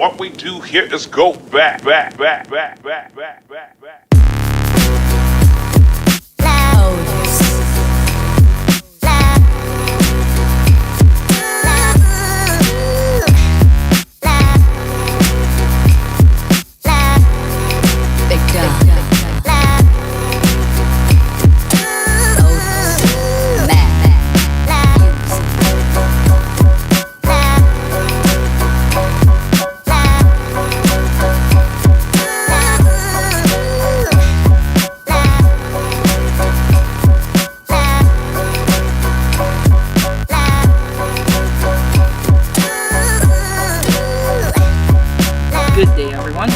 What we do here is go back.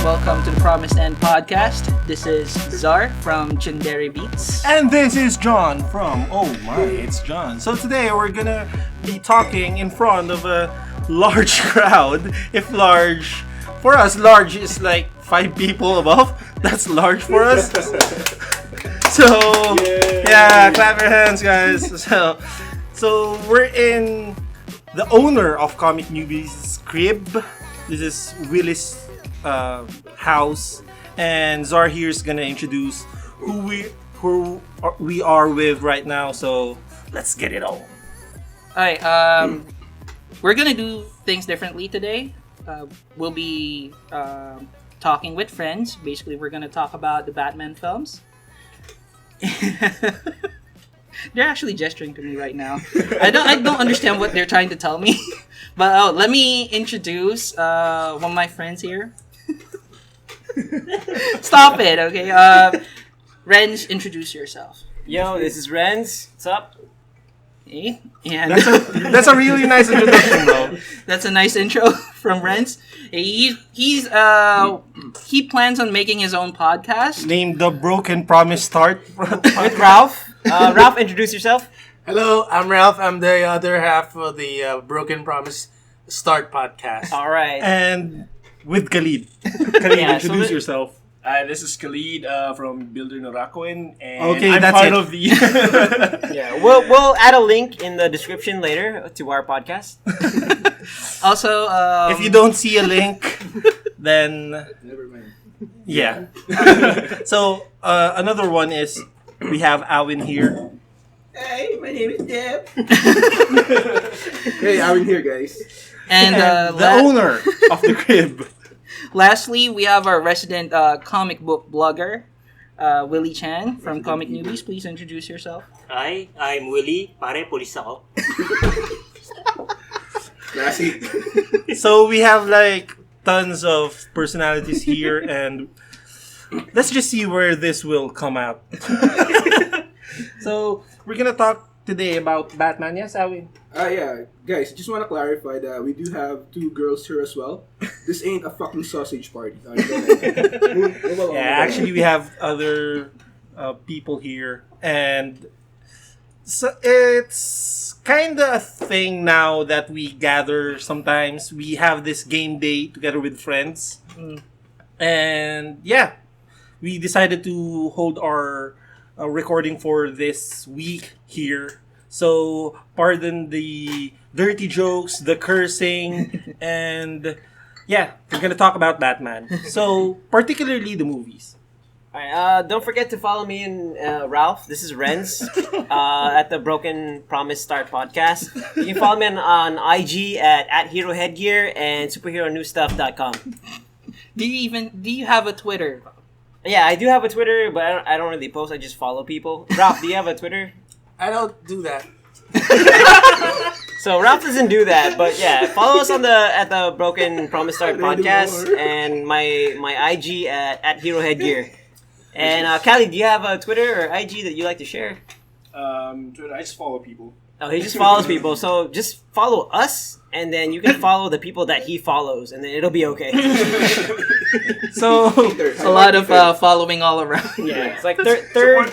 Welcome to the Promised End podcast. This is Zar from Legendary Beats. And this is John from It's John. So today we're gonna be talking in front of a large crowd. If large, for us, large is like 5 people above. That's large for us. So, yeah, clap your hands, guys. So we're in the owner of Comicnewbies' crib. This is Willie's house, and Zar here is gonna introduce who we are with right now. So let's get it on. Alright, we're gonna do things differently today. We'll be talking with friends. Basically, we're gonna talk about the Batman films. They're actually gesturing to me right now. I don't understand what they're trying to tell me. But let me introduce one of my friends here. Stop it, okay? Renz, introduce yourself. Yo, this is Renz. What's up? Hey, and That's a really nice introduction, bro. That's a nice intro from Renz. He plans on making his own podcast named The Broken Promise Start with Ralph. Ralph, introduce yourself. Hello, I'm Ralph. I'm the other half of the Broken Promise Start podcast. All right. And with Khalid. Khalid, introduce yourself. This is Khalid from Builder Awin, and Okay, I'm that's part it. of the... Yeah, we'll add a link in the description later to our podcast. Also, if you don't see a link, then Never mind. yeah. So another one is we have Awin here. Hey, my name is Deb. Hey, Awin here, guys. and The owner of the crib. lastly, we have our resident comic book blogger, Willie Chan from Comicnewbies. Please introduce yourself. Hi, I'm Willie. Pare, polis ako. Classic. So we have like tons of personalities here, and let's just see where this will come out. So we're gonna talk today about Batman. Yes, Awin? Yeah, guys, just want to clarify that we do have 2 girls here as well. This ain't a fucking sausage party. Yeah, actually we have other people here, and so it's kind of a thing now that we gather. Sometimes we have this game day together with friends, and yeah, we decided to hold our recording for this week here. So pardon the dirty jokes, the cursing, and yeah, we're gonna talk about Batman. So particularly the movies. All right. Don't forget to follow me and Ralph. This is Renz at the Broken Promise Start podcast. You can follow me on IG at Hero Headgear and superheronewstuff.com. Do you have a Twitter? Yeah, I do have a Twitter, but I don't really post. I just follow people. Ralph, do you have a Twitter? I don't do that. So Ralph doesn't do that, but yeah, follow us at the Broken Promise Start podcast and my IG at Hero Headgear. And Khalid, do you have a Twitter or IG that you like to share? Twitter, I just follow people. Oh, he just follows people. So just follow us, and then you can follow the people that he follows, and then it'll be okay. So A lot of following all around. Yeah, it's like third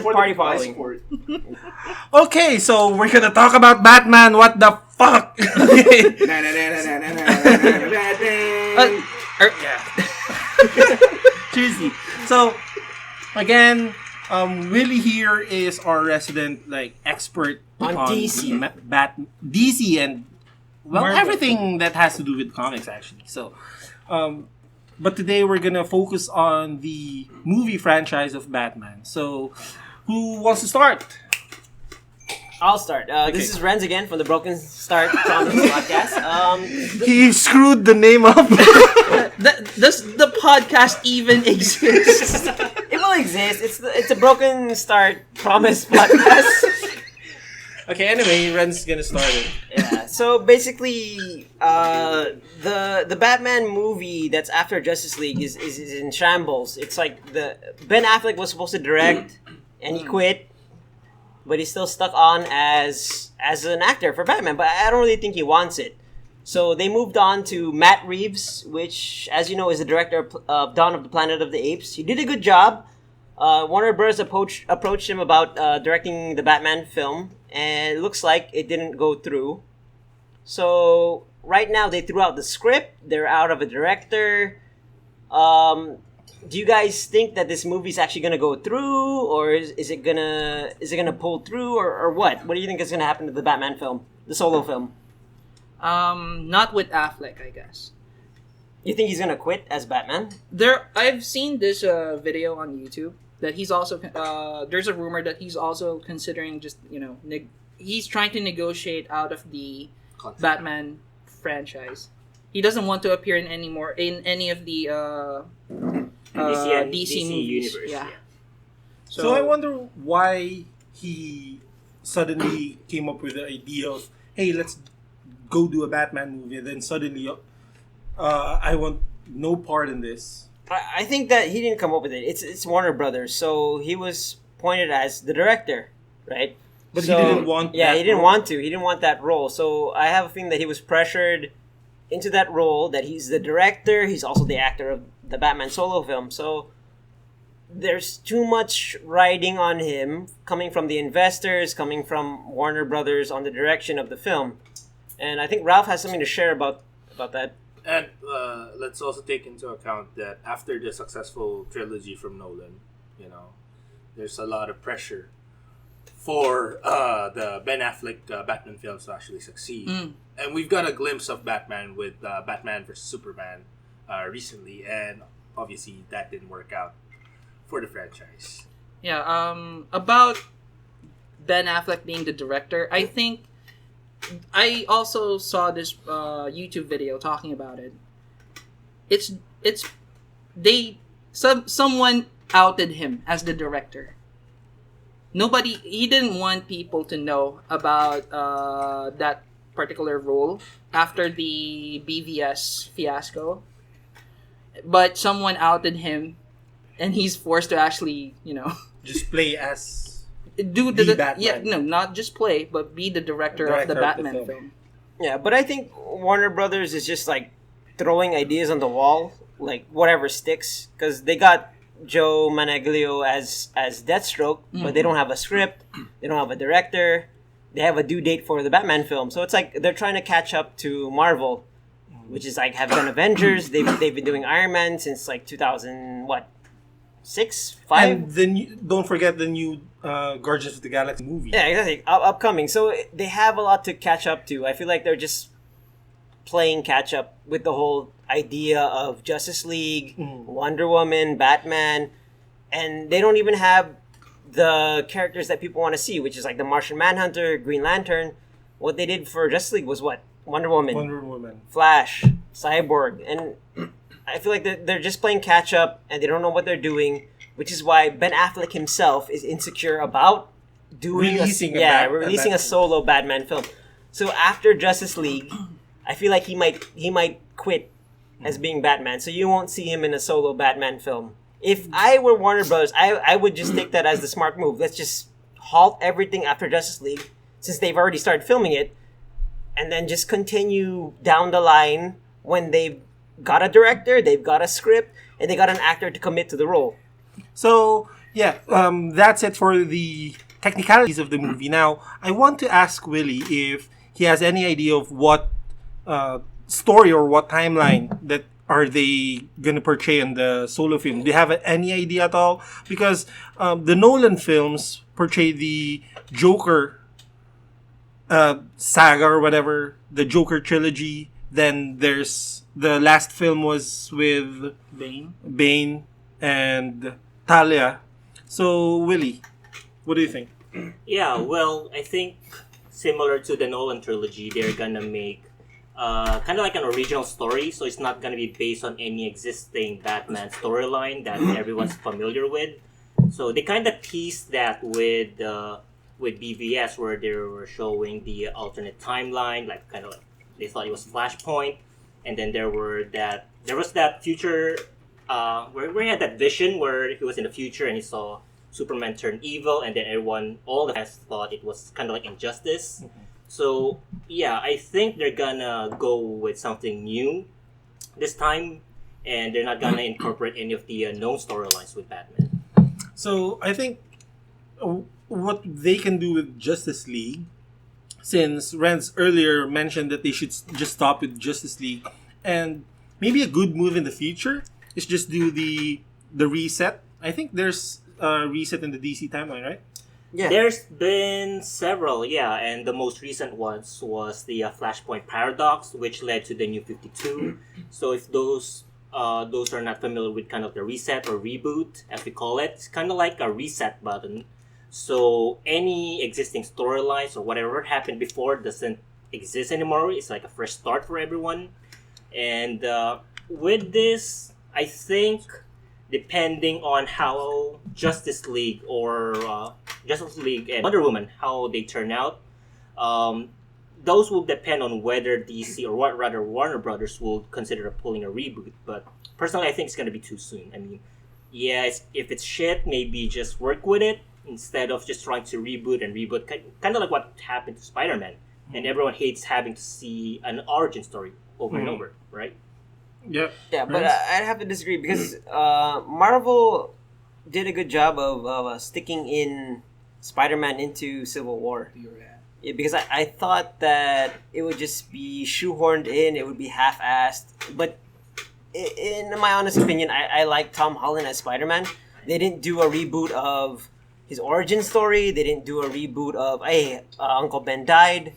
party following. Support. okay, so we're gonna talk about Batman. What the fuck? Seriously. So again, Willie here is our resident expert On DC. DC and Well, Marvel. everything that has to do with comics, actually. So, but today we're gonna focus on the movie franchise of Batman. So, who wants to start? I'll start. This is Renz again from the Broken Start Comics podcast. He screwed the name up. Does the podcast even exist? It will exist. It's a Broken Start Promise podcast. Okay, anyway, Ren's gonna start it. Yeah. So basically, the Batman movie that's after Justice League is in shambles. It's like Ben Affleck was supposed to direct, and he quit, but he's still stuck on as an actor for Batman. But I don't really think he wants it. So they moved on to Matt Reeves, which, as you know, is the director of Dawn of the Planet of the Apes. He did a good job. Warner Bros. Approached him about directing the Batman film, and it looks like it didn't go through. So right now they threw out the script. They're out of a director. Do you guys think that this movie's actually gonna go through, or is it gonna pull through, or what? What do you think is gonna happen to the Batman film, the solo film? Not with Affleck, I guess. You think he's gonna quit as Batman? I've seen this video on YouTube that he's also. There's a rumor that he's also considering just he's trying to negotiate out of the Batman franchise. He doesn't want to appear in any of the DC movies. universe. Yeah. So I wonder why he suddenly came up with the idea of, hey, let's go do a Batman movie, and then suddenly, I want no part in this. I think that he didn't come up with it. It's Warner Brothers, so he was pointed as the director, right? But So- he didn't want. Yeah, that he didn't role. want to. He didn't want that role. So I have a feeling that he was pressured into that role. That he's the director. He's also the actor of the Batman solo film. So there's too much riding on him, coming from the investors, coming from Warner Brothers on the direction of the film. And I think Ralph has something to share about that. And let's also take into account that after the successful trilogy from Nolan, there's a lot of pressure for the Ben Affleck Batman films to actually succeed. And we've got a glimpse of Batman with Batman vs. Superman recently, and obviously that didn't work out for the franchise. Yeah. About Ben Affleck being the director, I think I also saw this YouTube video talking about it. Someone outed him as the director. He didn't want people to know about that particular role after the BVS fiasco. But someone outed him, and he's forced to actually, Just play as do The the Batman. yeah, no, not just play, but be the director of the Batman film. Yeah, but I think Warner Brothers is just like throwing ideas on the wall, like whatever sticks, because they got Joe Manganiello as Deathstroke, but they don't have a script, they don't have a director, they have a due date for the Batman film, so it's like they're trying to catch up to Marvel, which is like have done Avengers. They've been doing Iron Man since like 2006, 5. And then don't forget the new Guardians of the Galaxy movie. Yeah, exactly. Upcoming. So they have a lot to catch up to. I feel like they're just playing catch up with the whole idea of Justice League, Wonder Woman, Batman, and they don't even have the characters that people want to see, which is like the Martian Manhunter, Green Lantern. What they did for Justice League was what? Wonder Woman, Flash, Cyborg, and I feel like they're just playing catch up and they don't know what they're doing, which is why Ben Affleck himself is insecure about releasing a solo Batman film. So after Justice League, I feel like he might quit as being Batman. So you won't see him in a solo Batman film. If I were Warner Bros., I would just take that as the smart move. Let's just halt everything after Justice League, since they've already started filming it, and then just continue down the line when they've got a director, they've got a script, and they got an actor to commit to the role. So, yeah, that's it for the technicalities of the movie. Now, I want to ask Willie if he has any idea of what story or what timeline that are they going to portray in the solo film. Do you have any idea at all? Because the Nolan films portray the Joker saga or whatever, the Joker trilogy. Then there's the last film was with Bane and Talia. So Willie, what do you think? Yeah, well, I think similar to the Nolan trilogy, they're gonna make kind of like an original story, so it's not gonna be based on any existing Batman storyline that everyone's familiar with. So they kind of teased that with BVS, where they were showing the alternate timeline, like kind of like they thought it was Flashpoint, and then there was that future where he had that vision where he was in the future and he saw Superman turn evil, and then all the fans thought it was kind of like Injustice. So yeah, I think they're gonna go with something new this time, and they're not gonna incorporate any of the known storylines with Batman. So I think what they can do with Justice League, since Renz earlier mentioned that they should just stop with Justice League, and maybe a good move in the future is just do the reset. I think there's a reset in the DC timeline, right? Yeah. There's been several, yeah, and the most recent ones was the Flashpoint Paradox, which led to the New 52. So if those are not familiar with kind of the reset or reboot, as we call it, it's kind of like a reset button. So any existing storylines or whatever happened before doesn't exist anymore. It's like a fresh start for everyone. And with this, I think depending on how Justice League and Wonder Woman, how they turn out, those will depend on whether DC or Warner Brothers will consider pulling a reboot. But personally, I think it's going to be too soon. I mean, yeah, if it's shit, maybe just work with it instead of just trying to reboot. Kind of like what happened to Spider-Man. And everyone hates having to see an origin story over and over, right? Yeah. Yeah, but I'd have to disagree because Marvel did a good job of sticking in Spider-Man into Civil War. Yeah, because I thought that it would just be shoehorned in, it would be half-assed. But in my honest opinion, I like Tom Holland as Spider-Man. They didn't do a reboot of his origin story. They didn't do a reboot of, hey, Uncle Ben died.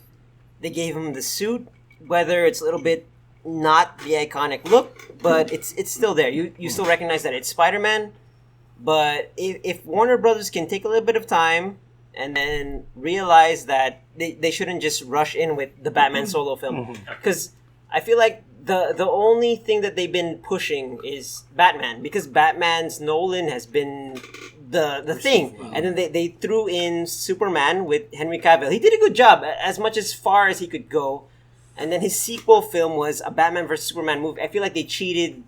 They gave him the suit, whether it's a little bit not the iconic look, but it's still there. You still recognize that it's Spider-Man. But if Warner Brothers can take a little bit of time and then realize that they shouldn't just rush in with the Batman solo film, because I feel like the only thing that they've been pushing is Batman, because Batman's Nolan has been the thing, and then they threw in Superman with Henry Cavill. He did a good job, as much as far as he could go. And then his sequel film was a Batman vs Superman movie. I feel like they cheated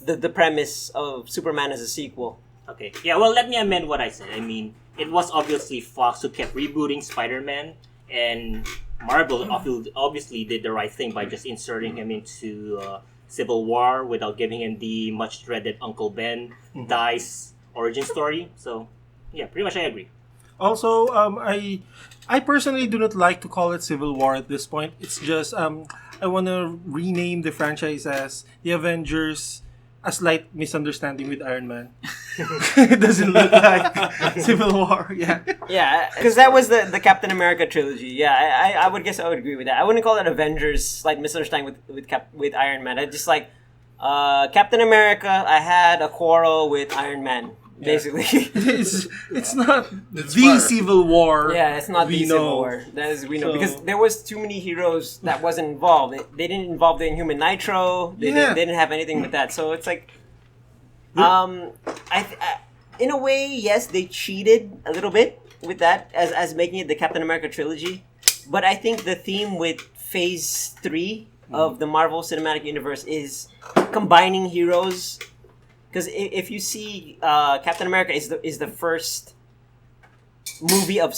the premise of Superman as a sequel. Okay. Yeah, well, let me amend what I said. I mean, it was obviously Fox who kept rebooting Spider-Man, and Marvel obviously did the right thing by just inserting him into Civil War without giving him the much dreaded Uncle Ben dies origin story. So, yeah, pretty much I agree. Also, I personally do not like to call it Civil War at this point. It's just I want to rename the franchise as The Avengers. A slight misunderstanding with Iron Man. It doesn't look like Civil War. Yeah. Yeah, because that was the Captain America trilogy. Yeah, I would guess I would agree with that. I wouldn't call it Avengers. Slight misunderstanding with Iron Man. I just like Captain America. I had a quarrel with Iron Man. Basically, it's not the fire. Civil War. Yeah, it's not the Civil War. That is we know because there was too many heroes that wasn't involved. They didn't involve the Inhuman Nitro. They didn't have anything with that. So it's like, in a way, yes, they cheated a little bit with that as making it the Captain America trilogy. But I think the theme with Phase 3 of the Marvel Cinematic Universe is combining heroes. Because if you see, Captain America is the first movie of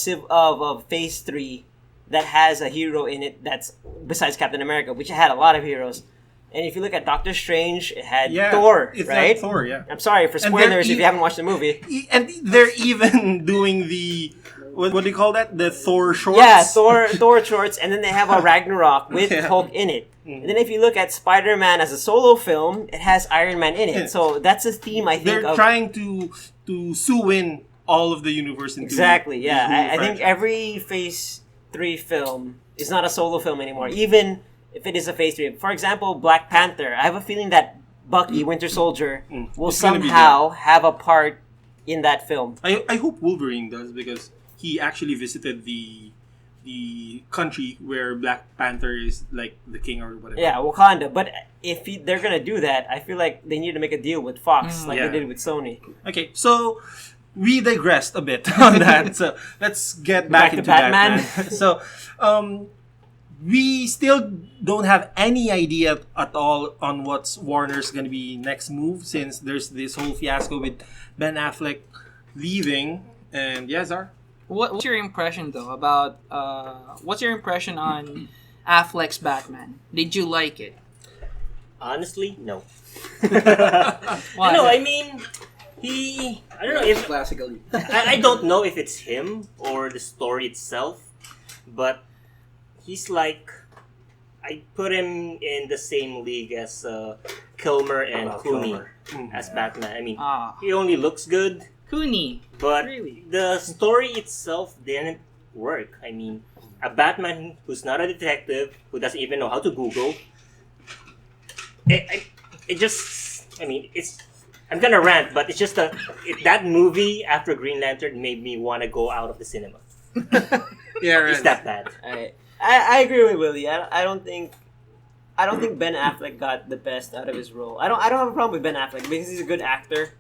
Phase 3 that has a hero in it that's besides Captain America, which had a lot of heroes. And if you look at Doctor Strange, it had Thor, it's right? Like Thor, yeah. I'm sorry for spoilers if you haven't watched the movie. And they're even doing the what do you call that? The Thor shorts. Yeah, Thor shorts, and then they have a Ragnarok with Hulk in it. And then if you look at Spider-Man as a solo film, it has Iron Man in it. So that's a theme I think they're trying to sew in all of the universe into exactly. Yeah, I think franchise. every Phase 3 film is not a solo film anymore, even if it is a Phase 3. For example, Black Panther. I have a feeling that Bucky, Winter Soldier, will It's gonna be somehow have a part in that film. I hope Wolverine does, because he actually visited the country where Black Panther is like the king or whatever. Yeah, Wakanda. But if they're gonna do that, I feel like they need to make a deal with Fox, like Yeah. they did with Sony. Okay, so we digressed a bit on that. So let's get back to into Batman. Batman. So we still don't have any idea at all on what's Warner's gonna be next move, since there's this whole fiasco with Ben Affleck leaving. And yeah, Zar? What's your impression though about what's your impression on Affleck's Batman? Did you like it? Honestly, no. Why? No, I mean, I don't know if Classically. I don't know if it's him or the story itself, but he's like, I put him in the same league as Kilmer and Clooney as Batman. I mean, he only looks good, Cooney. but Really? the story itself didn't work. I mean, a Batman who's not a detective, who doesn't even know how to Google. It just, I mean, I'm gonna rant, but it's just that movie after Green Lantern made me want to go out of the cinema. Yeah, It's that bad. I agree with Willie. I don't think Ben Affleck got the best out of his role. I don't have a problem with Ben Affleck because he's a good actor.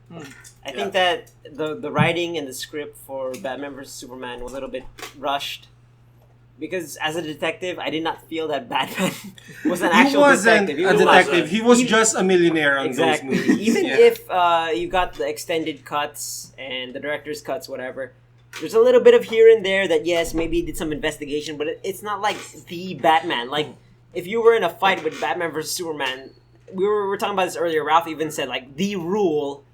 I think that the writing and the script for Batman vs Superman was a little bit rushed. Because as a detective, I did not feel that Batman was an He actual wasn't detective. a detective. He was just a millionaire on Exactly. those movies. Even Yeah. if you got the extended cuts and the director's cuts, whatever, there's a little bit of here and there that, yes, maybe he did some investigation, but it's not like the Batman. Like, if you were in a fight with Batman versus Superman, we were talking about this earlier, Ralph even said, like, the rule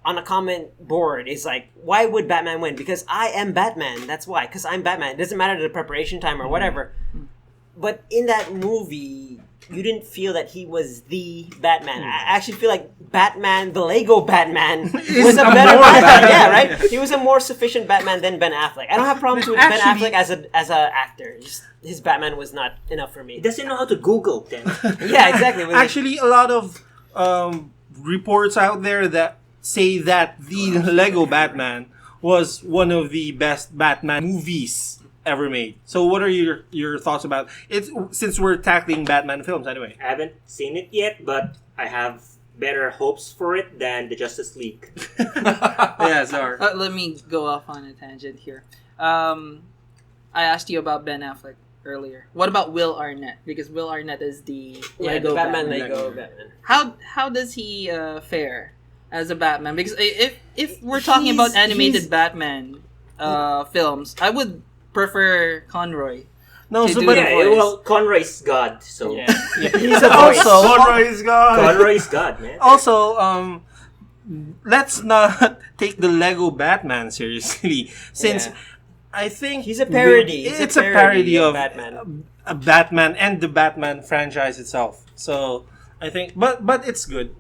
on a comment board is like, why would Batman win? Because I am Batman. That's why. Because I'm Batman. It doesn't matter the preparation time or whatever. But in that movie, you didn't feel that he was the Batman. I actually feel like Batman, the Lego Batman, was a better Batman. Yeah, right? He was a more sufficient Batman than Ben Affleck. I don't have problems with Ben Actually- Affleck as a actor. Just his Batman was not enough for me. He doesn't know how to Google then. Yeah, exactly. Actually, a lot of reports out there that say that the Lego Batman was one of the best Batman movies ever made. So what are your thoughts about it, since we're tackling Batman films anyway? I haven't seen it yet, but I have better hopes for it than the Justice League. Yeah, Zar. Let me go off on a tangent here. I asked you about Ben Affleck earlier. What about Will Arnett? Because Will Arnett is the Lego the Batman. Lego Batman. How does he fare as a Batman? Because if we're talking He's- about animated he's- Batman films, I would prefer Conroy. No, To so do but the Yeah, voice. well, Conroy's God, so Yeah. He's a voice. also Conroy's gone. Conroy's God, man. also let's not take the Lego Batman seriously, since Yeah. I think He's a parody. It's a parody of Batman. a Batman and the Batman franchise itself. So I think, but it's good.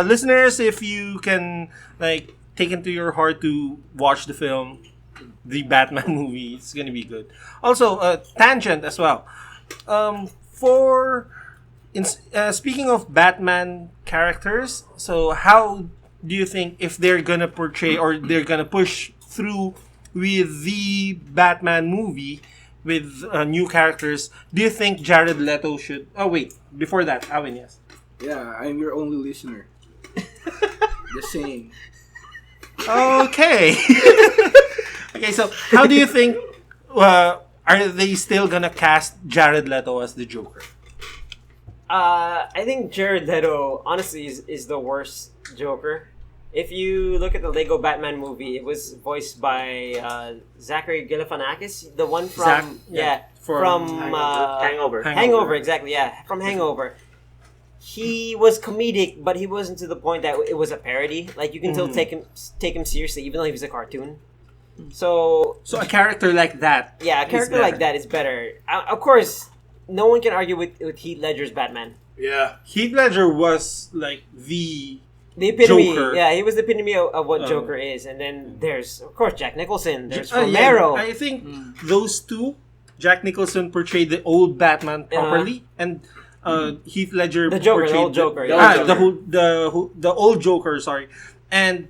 Listeners, if you can like take into your heart to watch the film, the Batman movie, it's gonna be good. Also, tangent as well. Speaking of Batman characters, so how do you think if they're gonna portray or they're gonna push through with the Batman movie with new characters? Do you think Jared Leto should? Oh wait, before that, Awin, yes. Yeah, I'm your only listener. Just saying. Okay. Okay, so how do you think? Are they still gonna cast Jared Leto as the Joker? I think Jared Leto, honestly, is the worst Joker. If you look at the Lego Batman movie, it was voiced by Zachary Galifianakis, the one from from Hangover. Hangover, exactly, yeah, from Hangover. He was comedic, but he wasn't to the point that it was a parody. Like you can still take him seriously, even though he was a cartoon. So a character like that. yeah, a character like that is better. Of course, no one can argue with Heath Ledger's Batman. Yeah. Heath Ledger was like the the epitome. Joker. Yeah, he was the epitome of what Joker is. And then there's, of course, Jack Nicholson. There's Romero. I think those two, Jack Nicholson portrayed the old Batman properly, and Heath Ledger The Joker, the portrayed old Joker. the old Joker. Sorry, and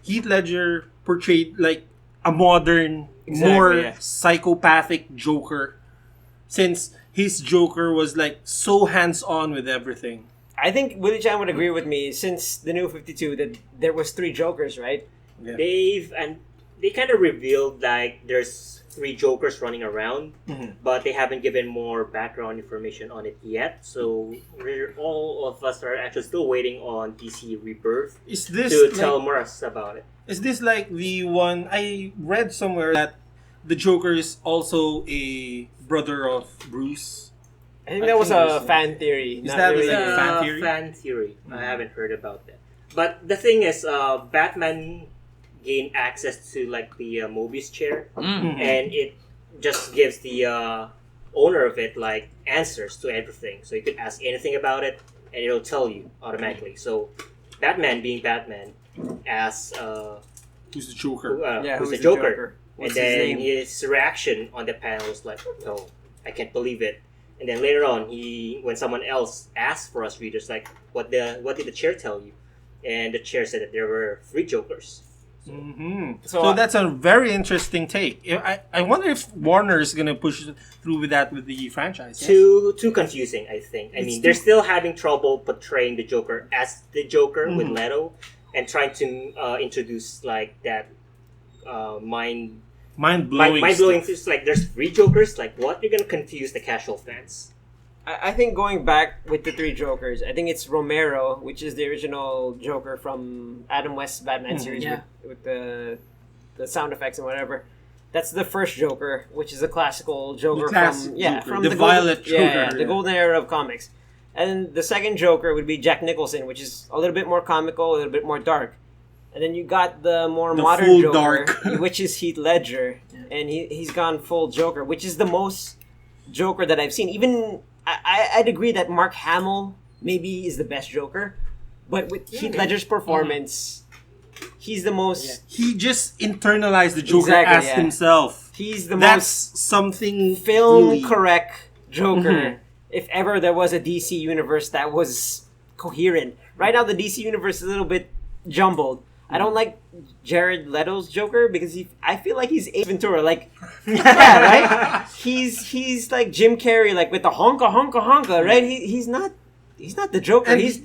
Heath Ledger portrayed like a modern, more psychopathic Joker, since his Joker was like so hands-on with everything. I think Willie Chan would agree with me, since the New 52, that there was 3 Jokers, right? Yeah. They kind of revealed like there's 3 Jokers running around, but they haven't given more background information on it yet. So all of us are actually still waiting on DC Rebirth to tell more us about it. Is this like the one I read somewhere that the Joker is also a brother of Bruce? I think that was a fan theory. Is that really a fan theory? Fan theory. I haven't heard about that. But the thing is, Batman gained access to like the Mobius chair, and it just gives the owner of it like answers to everything. So you could ask anything about it, and it'll tell you automatically. So Batman, being Batman, asks Who's the Joker? who's the Joker? And then his reaction on the panel was like, "No, I can't believe it." And then later on, when someone else asked for us readers, like, what did the chair tell you? And the chair said that there were 3 Jokers. So that's a very interesting take. I wonder if Warner is gonna push through with that with the franchise. Too confusing, I think. I mean, they're still having trouble portraying the Joker as the Joker with Leto, and trying to introduce like that mind-blowing things. Like, there's 3 Jokers. Like, what? You're gonna confuse the casual fans. I think going back with the 3 Jokers, I think it's Romero, which is the original Joker from Adam West's Batman series with the sound effects and whatever. That's the first Joker, which is a classical Joker from the Violet Joker. the golden era of comics. And the second Joker would be Jack Nicholson, which is a little bit more comical, a little bit more dark. And then you got the more modern full Joker, dark. which is Heath Ledger, and he's gone full Joker, which is the most Joker that I've seen. Even I'd agree that Mark Hamill maybe is the best Joker, but with Heath Ledger's performance, he's the most. He just internalized the Joker as himself. He's the That's most something film really correct Joker. If ever there was a DC universe that was coherent, right now the DC universe is a little bit jumbled. I don't like Jared Leto's Joker because I feel like he's Ace Ventura. Like, right? He's like Jim Carrey, like with the honka, right? He's not the Joker. And he's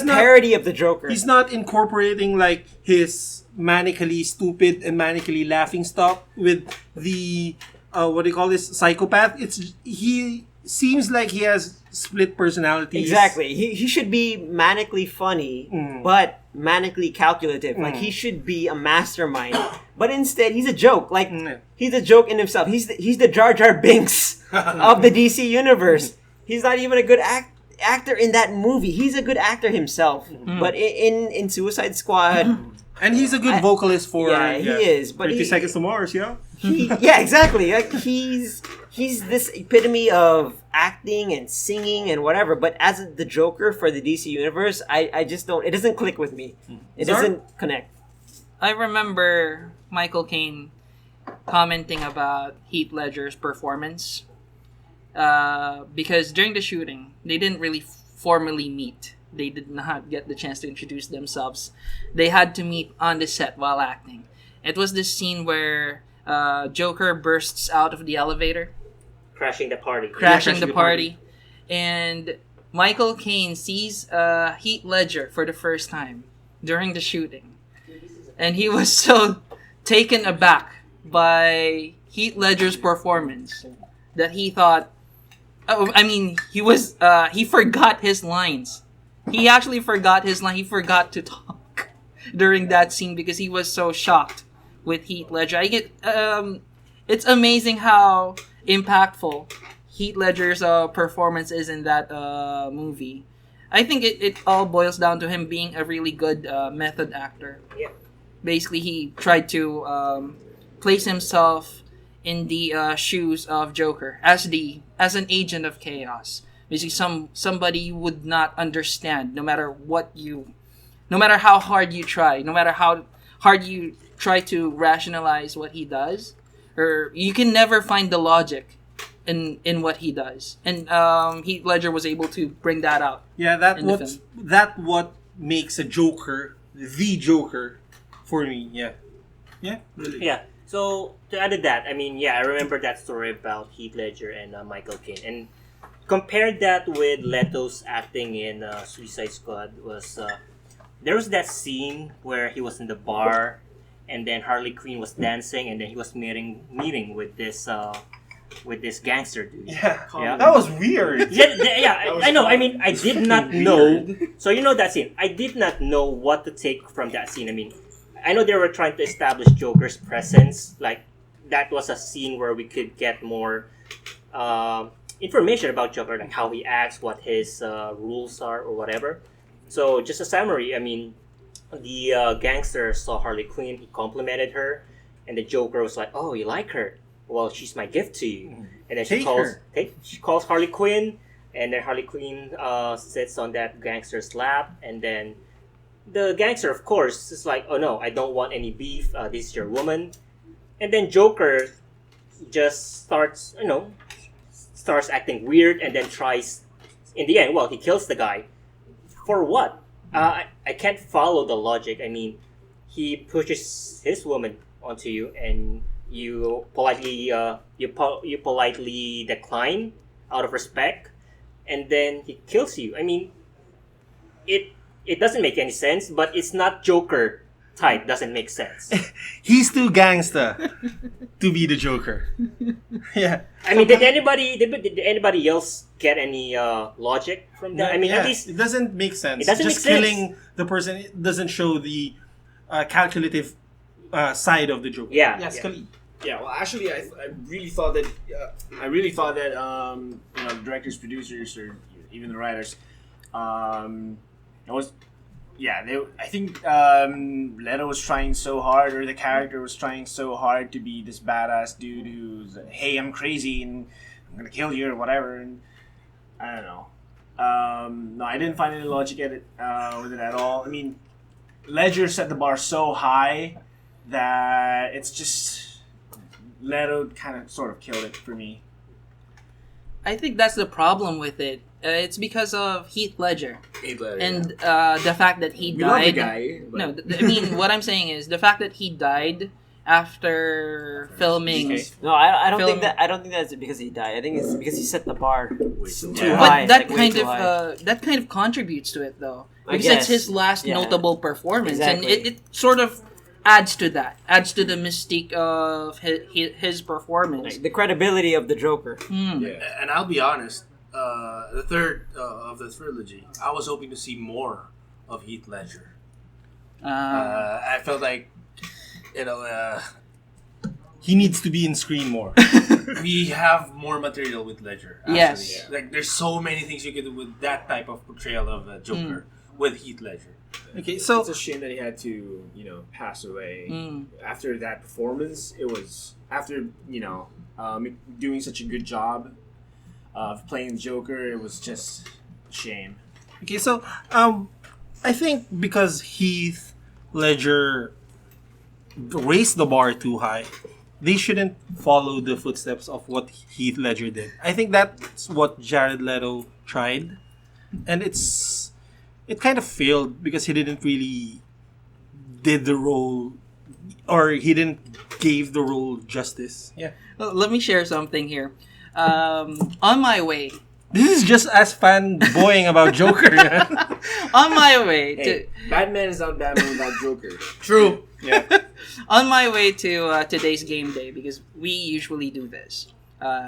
a parody of the Joker. He's not incorporating like his manically stupid and manically laughing stuff with the what do you call this, psychopath. He seems like he has split personalities. Exactly. He should be manically funny, but manically calculative. Like, he should be a mastermind, but instead he's a joke. Like, he's a joke in himself. He's the Jar Jar Binks of the DC universe. He's not even a good actor in that movie. He's a good actor himself, but in Suicide Squad, and he's a good vocalist for he is. But 30 Seconds to Mars, exactly. Like, he's this epitome of acting and singing and whatever. But as the Joker for the DC universe, I just don't. It doesn't click with me. It doesn't connect. I remember Michael Caine commenting about Heath Ledger's performance because during the shooting, they didn't really formally meet. They did not get the chance to introduce themselves. They had to meet on the set while acting. It was this scene where Joker bursts out of the elevator, crashing the party, and Michael Caine sees Heath Ledger for the first time during the shooting, and he was so taken aback by Heath Ledger's performance that he thought, he forgot his lines. He actually forgot his line. He forgot to talk during that scene because he was so shocked with Heath Ledger. It's amazing how impactful Heath Ledger's performance is in that movie. I think it all boils down to him being a really good method actor. Yeah. Basically, he tried to place himself in the shoes of Joker as an agent of chaos. Basically, somebody you would not understand no matter what you No matter how hard you try, no matter how hard you try to rationalize what he does, or you can never find the logic in what he does. And Heath Ledger was able to bring that out. Yeah, in the film. what makes a Joker the Joker for me. Yeah. Yeah. Really. Yeah. So to add to that, I mean, yeah, I remember that story about Heath Ledger and Michael Caine, and compared that with Leto's acting in Suicide Squad was there was that scene where he was in the bar, and then Harley Quinn was dancing, and then he was meeting with this gangster dude. Yeah. Yeah. That was weird. I know. I mean, I did not know. So you know that scene. I did not know what to take from that scene. I mean, I know they were trying to establish Joker's presence. Like, that was a scene where we could get more information about Joker, like how he acts, what his rules are, or whatever. So, just a summary. I mean, the gangster saw Harley Quinn. He complimented her, and the Joker was like, "Oh, you like her? Well, she's my gift to you." And then she calls Harley Quinn, and then Harley Quinn sits on that gangster's lap, and then the gangster, of course, is like, "Oh no, I don't want any beef. This is your woman." And then Joker just starts acting weird, and then tries. In the end, well, he kills the guy. For what? I can't follow the logic. I mean, he pushes his woman onto you, and you politely decline out of respect, and then he kills you. I mean, it doesn't make any sense, but it's not Joker type. Doesn't make sense. He's too gangsta to be the Joker. Yeah. I mean, did anybody else get any logic from that? I mean, yeah, at least it doesn't make sense. It doesn't Just make sense. killing the person, it doesn't show the calculative side of the Joker. yeah. Yes, yeah. Khalid. Yeah, well, actually, I really thought that the directors, producers, or even the writers, it was, yeah, I think Leto was trying so hard, or the character was trying so hard to be this badass dude who's, hey, I'm crazy and I'm gonna kill you or whatever, and I don't know. No, I didn't find any logic with it at all. I mean, Ledger set the bar so high that it's just Leto kind of sort of killed it for me. I think that's the problem with it. It's because of Heath Ledger. And the fact that he We love the died. guy. But... No, I mean, what I'm saying is the fact that he died after filming. No, I don't Film- think that's because he died. I think it's because he set the bar too Yeah. high. But that like, way kind too of high. that kind of contributes to it, though, I because guess. it's his last Yeah. notable performance, Exactly. and it sort of adds to the mystique of his performance. Like, the credibility of the Joker. And I'll be honest, the third of the trilogy, I was hoping to see more of Heath Ledger. I felt like, He needs to be in screen more. we have more material with Ledger. Actually. Yes. Like, there's so many things you can do with that type of portrayal of Joker with Heath Ledger. Okay, so It's a shame that he had to, pass away. Mm. After that performance, it was after doing such a good job of playing Joker. It was just a shame. Okay, so I think because Heath Ledger raised the bar too high, they shouldn't follow the footsteps of what Heath Ledger did. I think that's what Jared Leto tried, and it kind of failed because he didn't really did the role, or he didn't give the role justice. Yeah, Well, let me share something here. On my way, this is just us fanboying about Joker. on my way to. Hey, Batman is not Batman without Joker. True. On my way to today's game day, because we usually do this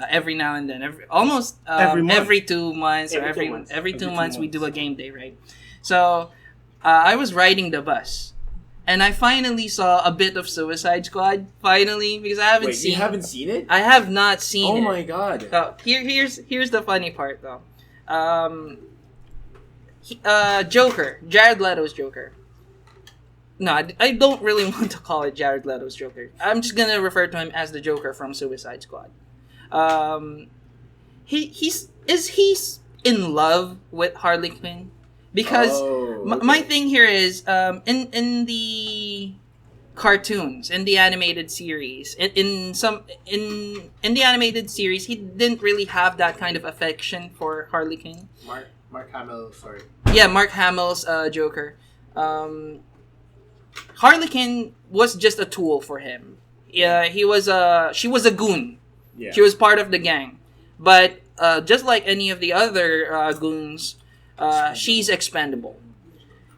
every now and then, almost Every month. every 2 months, or Every 2 months. every two 2 months we months. do a game day, right? So I was riding the bus, and I finally saw a bit of Suicide Squad. Finally, because I haven't Wait, seen. you haven't seen it? I have not seen Oh it. my god. So here's the funny part though. Joker, Jared Leto's Joker. No, I don't really want to call it Jared Leto's Joker. I'm just gonna refer to him as the Joker from Suicide Squad. He's in love with Harley Quinn, Because Oh, my okay. thing here is in the cartoons, in the animated series, in the animated series, he didn't really have that kind of affection for Harley Quinn. Mark Hamill, sorry. Yeah, Mark Hamill's Joker. Harley Quinn was just a tool for him. Yeah, she was a goon. Yeah. She was part of the gang, but just like any of the other goons, she's expendable.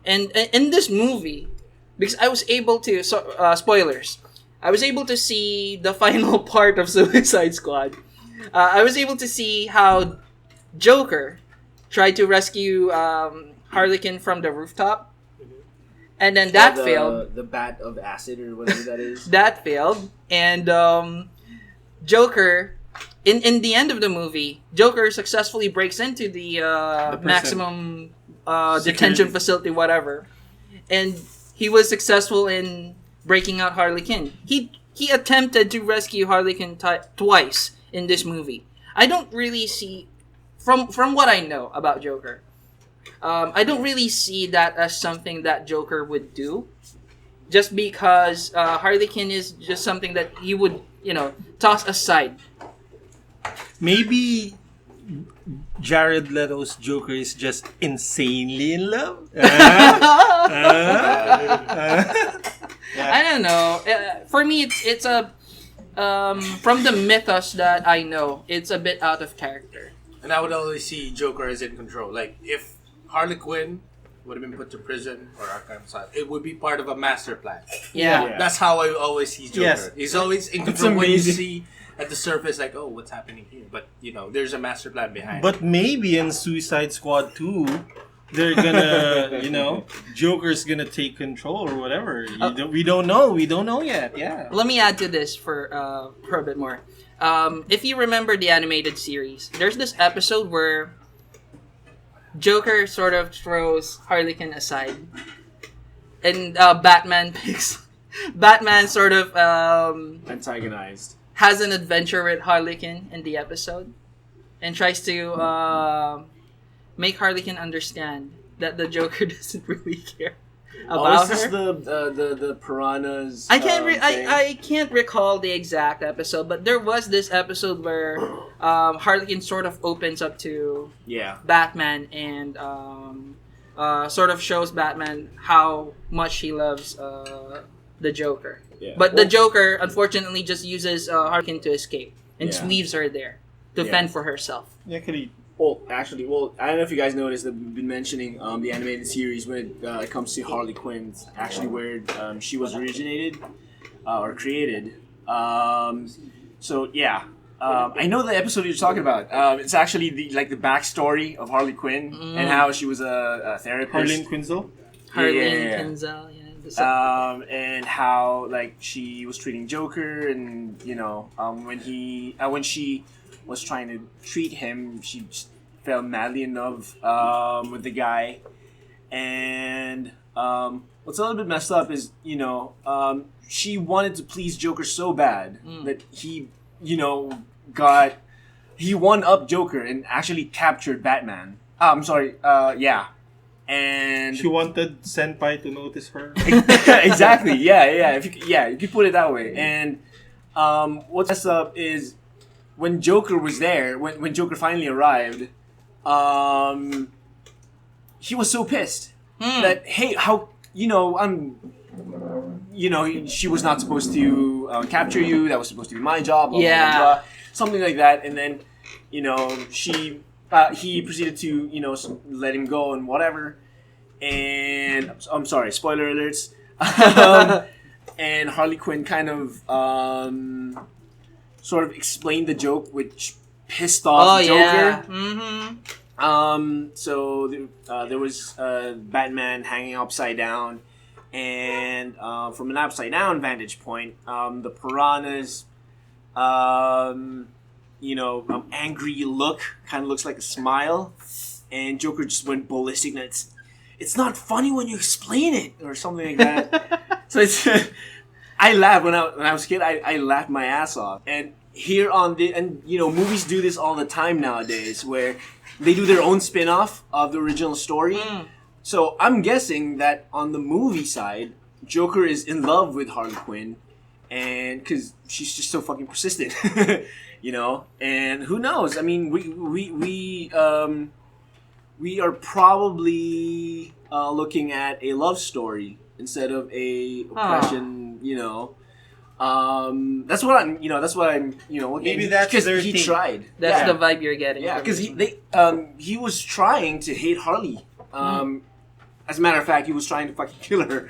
And in this movie, because I was able to spoilers, I was able to see the final part of Suicide Squad. I was able to see how Joker tried to rescue Harley Quinn from the rooftop, and then that failed. The bat of acid or whatever that is. That failed, and Joker, in the end of the movie, Joker successfully breaks into the maximum detention facility, whatever, and he was successful in breaking out Harley Quinn. He attempted to rescue Harley Quinn twice in this movie. I don't really see, from what I know about Joker, I don't really see that as something that Joker would do. Just because Harley Quinn is just something that he would, toss aside. Maybe Jared Leto's Joker is just insanely in love. I don't know. For me, it's a from the mythos that I know, it's a bit out of character. And I would always see Joker as in control. Like, if Harley Quinn would have been put to prison or Arkham Asylum, it would be part of a master plan. Yeah. Yeah. That's how I always see Joker. Yes. He's always in control when you amazing. see at the surface, like, oh, what's happening here? But, there's a master plan behind it. But maybe in Suicide Squad 2, they're gonna, Joker's gonna take control or whatever. We don't know. We don't know yet. Yeah. Let me add to this for a bit more. If you remember the animated series, there's this episode where Joker sort of throws Harley Quinn aside, and Batman sort of Antagonized. has an adventure with Harley Quinn in the episode, and tries to make Harley Quinn understand that the Joker doesn't really care about is this her. the piranhas? I can't thing? I can't recall the exact episode, but there was this episode where Harley Quinn sort of opens up to Yeah. Batman and sort of shows Batman how much he loves the Joker. Yeah. But the Joker, unfortunately, just uses Harley Quinn to escape and just Yeah. leaves her there to Yeah. fend for herself. Yeah, Khalid. Well, I don't know if you guys noticed that we've been mentioning the animated series when it comes to Harley Quinn, actually where she was originated or created. So yeah, I know the episode you're talking about. It's actually the backstory of Harley Quinn and how she was a therapist. Harleen Quinzel. Harleen Yeah. Quinzel, And how she was treating Joker, and when she was trying to treat him, she just fell madly in love with the guy. And what's a little bit messed up is she wanted to please Joker so bad that he won up Joker and actually captured Batman. I'm sorry, yeah. And She wanted Senpai to notice her. exactly. Yeah. You could put it that way. And what's messed up is when Joker was there, when Joker finally arrived, he was so pissed that how she was not supposed to capture you. That was supposed to be my job. Blah, Yeah. blah, blah, blah, something like that. And then he proceeded to let him go and whatever. And I'm sorry, spoiler alerts. And Harley Quinn kind of sort of explained the joke, which pissed off Joker. Yeah. Mm-hmm. So there was Batman hanging upside down, and from an upside down vantage point, the piranhas, angry look, kind of looks like a smile, and Joker just went ballistic. And it's not funny when you explain it, or something like that. So it's. I laughed when I was a kid. I laughed my ass off. And here movies do this all the time nowadays, where they do their own spin-off of the original story. So I'm guessing that on the movie side, Joker is in love with Harley Quinn, and because she's just so fucking persistent, you know. And who knows? I mean, we are probably looking at a love story instead of a oppression. You know. That's what I'm. You know. That's what I'm. You know. Maybe that's because their he thing. tried. That's Yeah. the vibe you're getting. Yeah, from because it. he was trying to hate Harley. As a matter of fact, he was trying to fucking kill her.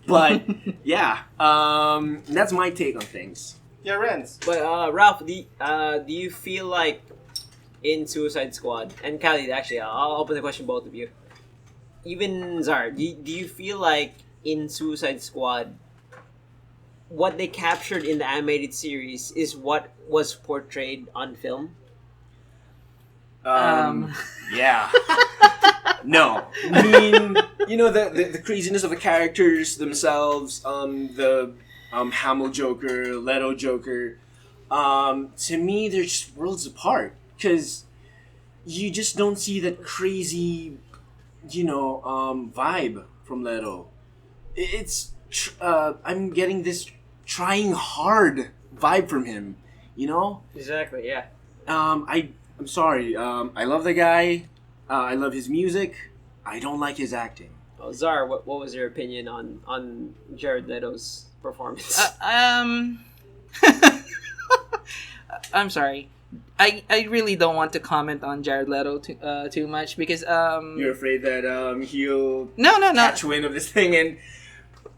But yeah, that's my take on things. Yeah, Renz. But Ralph, do you feel like in Suicide Squad and Khalid, actually, I'll open the question to both of you. Even Zar, do you feel like in Suicide Squad, what they captured in the animated series is what was portrayed on film? Yeah. No. I mean, you know, the craziness of the characters themselves, the Hamill Joker, Leto Joker, to me, they're just worlds apart. Because you just don't see that crazy, you know, vibe from Leto. It's, I'm getting this trying hard vibe from him, you know? Exactly, yeah. I'm sorry. I love the guy. I love his music. I don't like his acting. Oh, Zar, what was your opinion on Jared Leto's performance? I'm sorry. I really don't want to comment on Jared Leto too much because You're afraid that he'll no catch wind of this thing and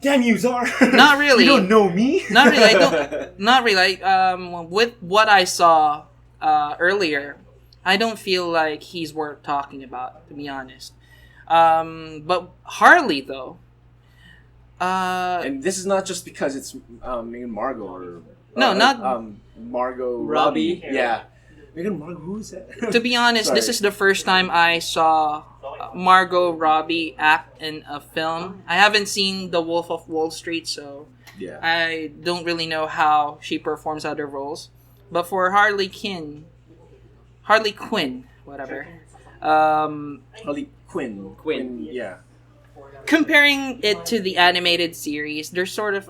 damn you, Zar. Not really. You don't know me. not really. I don't. Not really. With what I saw earlier, I don't feel like he's worth talking about, to be honest. But Harley, though. And this is not just because it's Megan Margot or not Margot Robbie. Yeah, Megan Margot. Who is that? To be honest, this Sorry. is the first time I saw Margot Robbie act in a film. I haven't seen The Wolf of Wall Street, so Yeah. I don't really know how she performs other roles. But for Harley Quinn, whatever. Harley Quinn. Yeah. Comparing it to the animated series, there's sort of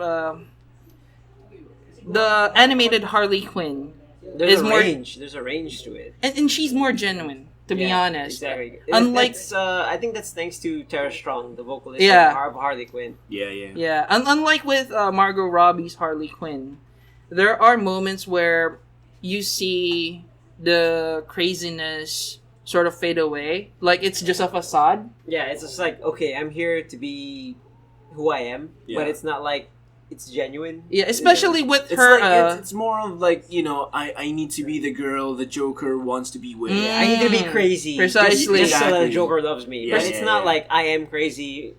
the animated Harley Quinn There's is a more, range. There's a range to it. and she's more genuine, to be honest. Exactly. Unlike I think that's thanks to Tara Strong, the vocalist Yeah. of Harley Quinn. Yeah. yeah, unlike with Margot Robbie's Harley Quinn, there are moments where you see the craziness sort of fade away, like it's just a facade. Yeah, it's just like, okay, I'm here to be who I am, Yeah. but it's not like it's genuine. Yeah, especially with It's her. like, it's more of like, you know, I need to be the girl the Joker wants to be with. Mm. I need to be crazy. Precisely. Just so that Exactly. the Joker loves me. Yeah, but it's yeah, not yeah. like I am crazy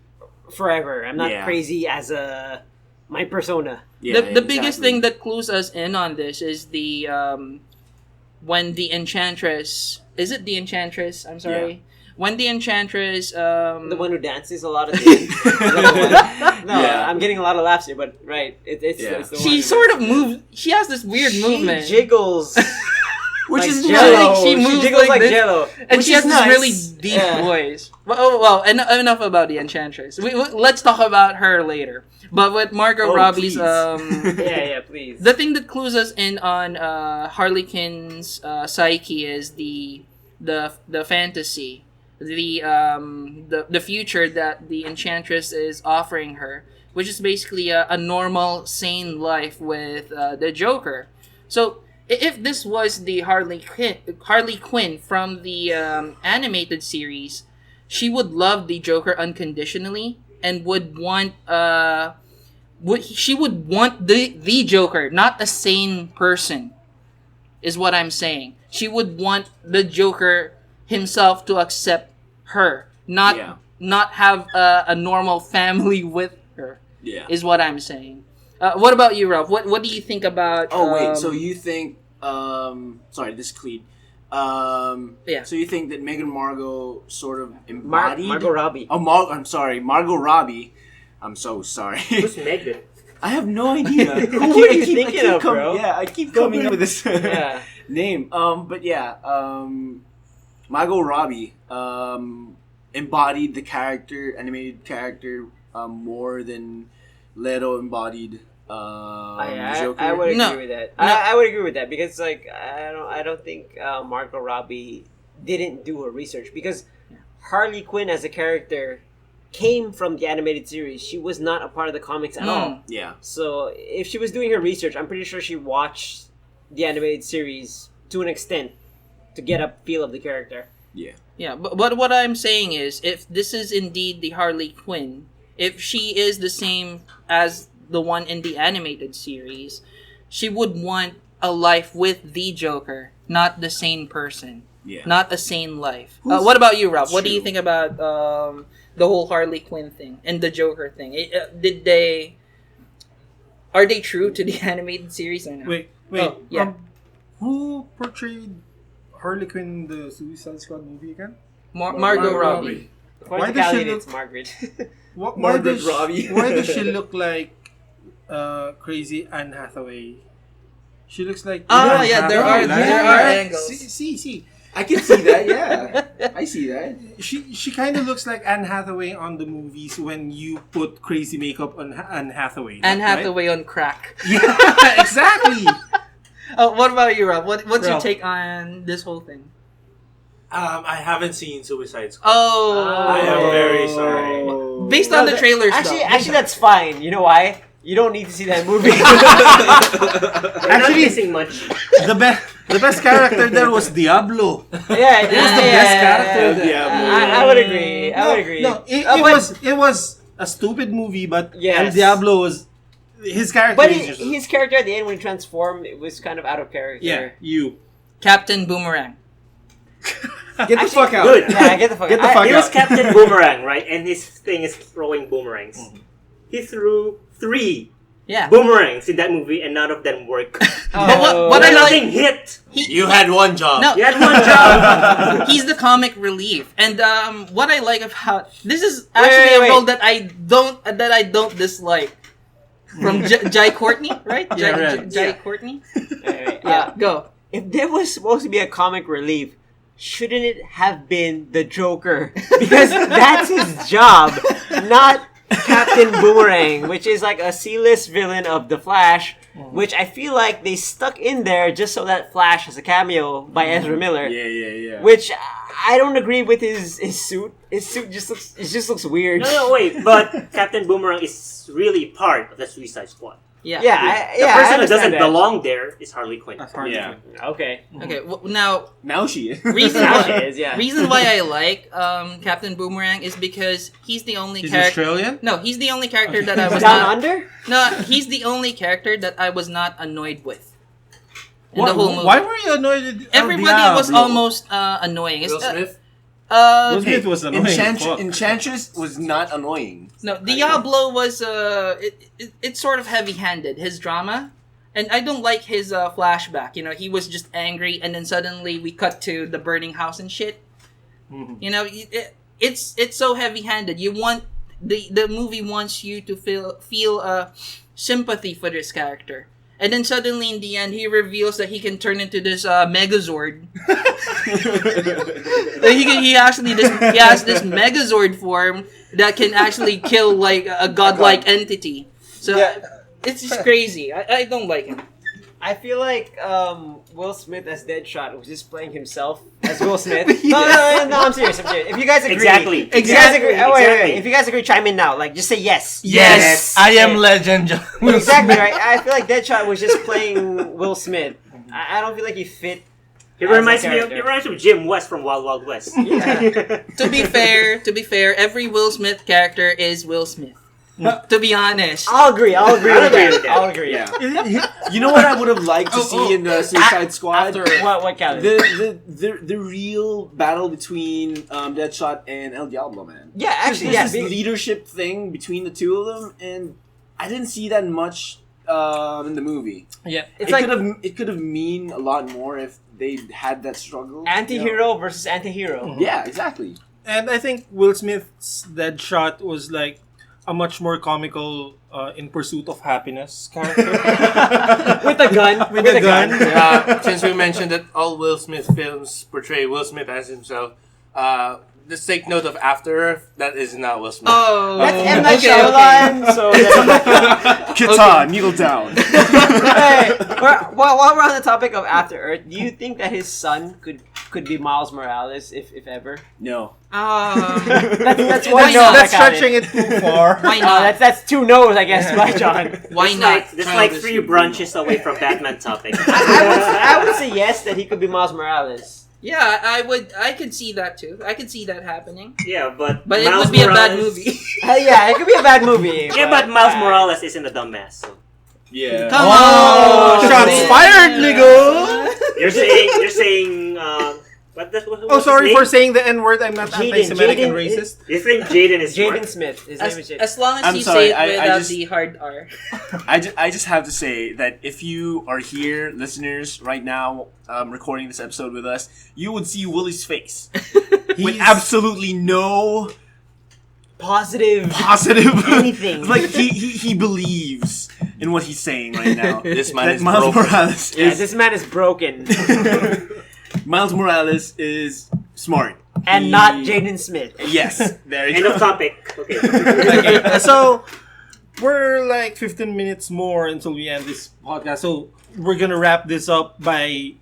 forever. I'm not Yeah. crazy as my persona. Yeah, the biggest exactly. thing that clues us in on this is the when the Enchantress, is it the Enchantress? I'm sorry. When the Enchantress The one who dances a lot of the end. No, Yeah. I'm getting a lot of laughs here, but right, it's Yeah. the she one. sort of moves. She has this weird movement, She jiggles, Which like is Jello. like she moves jiggles like this, Jello. and which she has is this nice. really deep Yeah. voice. Well, enough about the Enchantress. Let's talk about her later. But with Margot Oh, Robbie's please. Yeah, please. the thing that clues us in on Harley Quinn's psyche is the fantasy, the future that the Enchantress is offering her, which is basically a normal, sane life with the Joker. So if this was the Harley Quinn from the animated series, she would love the Joker unconditionally and would want she would want the Joker, not a sane person, is what I'm saying. She would want the Joker himself to accept her, not have a normal family with her, Yeah. is what I'm saying. What about you, Ralph? What do you think about? Oh wait, so you think? Sorry, this is Khalid. Yeah. So you think that Megan Margot sort of embodied Margot Robbie. Oh, I'm sorry, Margot Robbie. I'm so sorry. Who's Megan? I have no idea. Who are you thinking of, bro? Yeah, I keep coming up with this Yeah. name. But yeah, Margot Robbie embodied the animated character, more than Leto embodied the Joker. I would agree No. with that. No. I would agree with that because like I don't think Margot Robbie didn't do her research because Harley Quinn as a character came from the animated series. She was not a part of the comics at all. Yeah. So if she was doing her research, I'm pretty sure she watched the animated series to an extent to get a feel of the character. Yeah. Yeah, but what I'm saying is, if this is indeed the Harley Quinn, if she is the same as the one in the animated series, she would want a life with the Joker, not the sane person. Yeah. Not a sane life. What about you, Ralph? What do you True. think about the whole Harley Quinn thing and the Joker thing? Are they true to the animated series or not? Wait. Oh, yeah. Who portrayed Harley Quinn in the Suicide Squad movie again? Margot Robbie. According Why to does she Khalid, look- it's Margaret. Why Margot does Robbie. Why does she look like crazy Anne Hathaway? She looks like Ah, Anne yeah, there Hathaway. are angles. See. I can see that. Yeah, I see that. She kind of looks like Anne Hathaway on the movies when you put crazy makeup on Anne Hathaway. Anne right? Hathaway on crack. Yeah, exactly. Oh, what about you, Rob? What's your Ralph. take on this whole thing? I haven't seen Suicide Squad. Oh, I am very sorry. based on the trailers, Actually, that's fine. You know why? You don't need to see that movie. You're not missing much. The best character there was Diablo. Yeah, it was the best character there. I would agree. I would agree. No, it was a stupid movie, but Yes. El Diablo was his character. But is just- his character at the end when he transformed, it was kind of out of character. yeah, you. Captain Boomerang. Get the fuck out. Good. Yeah, get the fuck Get the out. fuck He out. was Captain Boomerang, right? And his thing is throwing boomerangs. He threw 3 Yeah. boomerangs in that movie, and none of them worked. But what I like, Nothing hit. You had one job. no, You had one job. he's the comic relief, and what I like about this is actually wait. a role that I don't dislike. From Jai Courtney, right? Yeah, right. Jai Courtney. Wait, Yeah, go. if there was supposed to be a comic relief, shouldn't it have been the Joker? Because that's his job, not Captain Boomerang, which is like a C-list villain of The Flash, which I feel like they stuck in there just so that Flash has a cameo by Ezra Miller. Yeah. Which I don't agree with his suit. His suit just looks weird. No, wait. But Captain Boomerang is really part of the Suicide Squad. Yeah. Yeah, The I person that understand doesn't that. belong there is Harley Quinn. Yeah. Okay. Okay. Now, Now she is. reason Now why, she is, yeah. reason why I like Captain Boomerang is because he's the only He's character. Australian. No, he's the only character that I was Down not. Under? No, he's the only character that I was not annoyed with in Why, the whole movie. why were you annoyed with El Everybody was Diablo? almost annoying. Will Smith? Will Smith was annoying. Fuck. Enchantress was not annoying. No, Diablo was it's sort of heavy-handed, his drama, and I don't like his flashback. You know, he was just angry, and then suddenly we cut to the burning house and shit. You know, it's so heavy-handed. You want the movie wants you to feel sympathy for this character. And then suddenly, in the end, he reveals that he can turn into this Megazord. he has this Megazord form that can actually kill like a godlike entity. So it's just crazy. I don't like him. I feel like Will Smith as Deadshot was just playing himself as Will Smith. No, I'm serious. If you guys agree, Exactly. If you guys agree, oh, wait. Exactly. If you guys agree, chime in now. Like, just say yes. Yes, I am legend. Exactly right. I feel like Deadshot was just playing Will Smith. I don't feel like he fit. He as a reminds me character. of Jim West from Wild Wild West. To be fair, every Will Smith character is Will Smith. To be honest. I'll agree with with that. that. I'll agree. Yeah. You know what I would have liked to see in the Suicide Squad? What Khalid? The real battle between Deadshot and El Diablo, man. Yeah, actually, There's yeah. this leadership thing between the two of them, and I didn't see that much in the movie. Yeah. It's like It could have mean a lot more if they had that struggle. anti-hero versus anti-hero. Yeah, exactly. And I think Will Smith's Deadshot was like a much more comical In Pursuit of Happiness character. With a gun. With a gun. Since we mentioned that all Will Smith films portray Will Smith as himself, just take note of After Earth. That is not Will Smith. Oh, That's M. Night okay, Shyamalan, so that's... Kita, kneel down. Hey, while we're on the topic of After Earth, do you think that his son could be Miles Morales, if ever? No. That's Why one no. not? That's stretching it too far. Why not? That's two no's, I guess, by John. Why It's not? like, there's like 3 brunches away from Batman topic. I would say yes that he could be Miles Morales. Yeah, I could see that too. I could see that happening. Yeah, but But it Miles would be a bad Morales- movie. Yeah, it could be a bad movie. Yeah, but Miles Morales isn't a dumbass. So Yeah. Come Oh, on! shots fired, nigga! you're saying Oh, sorry for saying the N-word. I'm not anti-Semitic and Jaden racist. You think Jaden is Jaden smart? Smith. His name is As, Jaden. as long as I'm you sorry, say it I without just- the hard R. I just have to say that if you are here, listeners, right now, recording this episode with us, you would see Willie's face with absolutely no Positive. anything. Like he believes in what he's saying right now. This man That is Miles broken. Morales Yeah, is this man is broken. Miles Morales is smart And He- not Jaden Smith. Yes, there you End go. of topic. Okay. Okay, so we're like 15 minutes more until we end this podcast. So we're gonna wrap this up by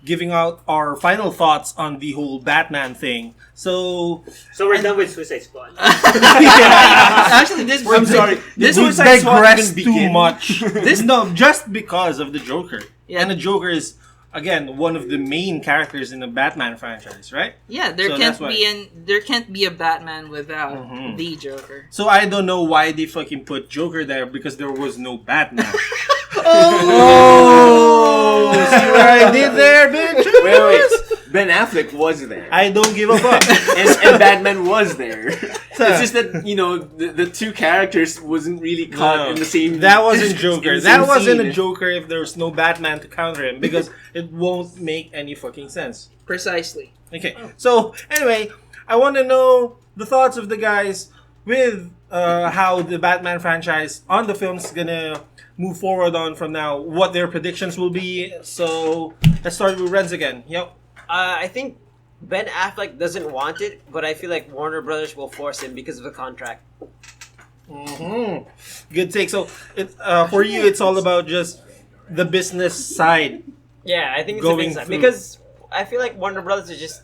giving out our final thoughts on the whole Batman thing. So So we're done with Suicide Squad. Actually, this I'm sorry, This we was digress even too begin. much. No, just because of the Joker. Yeah. And the Joker is again one of the main characters in the Batman franchise, right? Yeah, there So can't that's why. there can't be a Batman without Mhm. the Joker. So I don't know why they fucking put Joker there because there was no Batman. Oh! See what I did there, bitch? Wait. Ben Affleck was there. I don't give a fuck. and Batman was there. It's just that, the two characters wasn't really caught in the same... That wasn't Joker. in the That same wasn't scene. a Joker if there was no Batman to counter him because it won't make any fucking sense. Precisely. Okay, so anyway, I want to know the thoughts of the guys with how the Batman franchise on the film's gonna move forward on from now, what their predictions will be. So let's start with Renz again. Yep. I think Ben Affleck doesn't want it, but I feel like Warner Brothers will force him because of the contract. Mm-hmm. Good take. So for you, it's all about just the business side. Yeah, I think it's Going a big through. because I feel like Warner Brothers is just